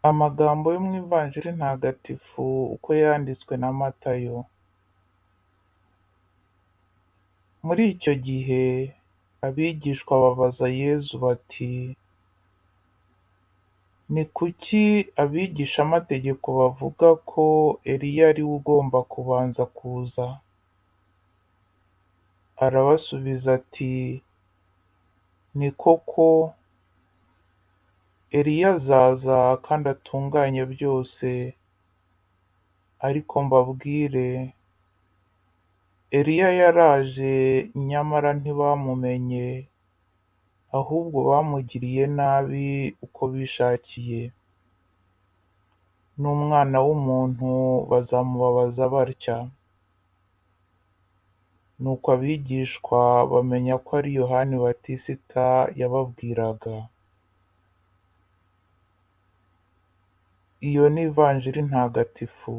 Amagambo yo mu Ivanjiri Ntagatifu uko yanditswe na Matayo. Muri icyo gihe abigishwa babaza Yesu bati, ni kuki abigishamategeko bavuga ko Eliya ari we ugomba kubanza kuza? Arabasubiza ati, ni koko, Eliya azaza kandi atunganye byose. Ariko mbabwire, Eliya yaraje nyamara ntibamumenye, ahubwo bamugiriye nabi uko bishakiye. N'Umwana w'umuntu bazamubabaza batya. Nuko abigishwa bamenya ko ari Yohana Batisita yababwiraga. Iyo ni Ivanjiri Ntagatifu.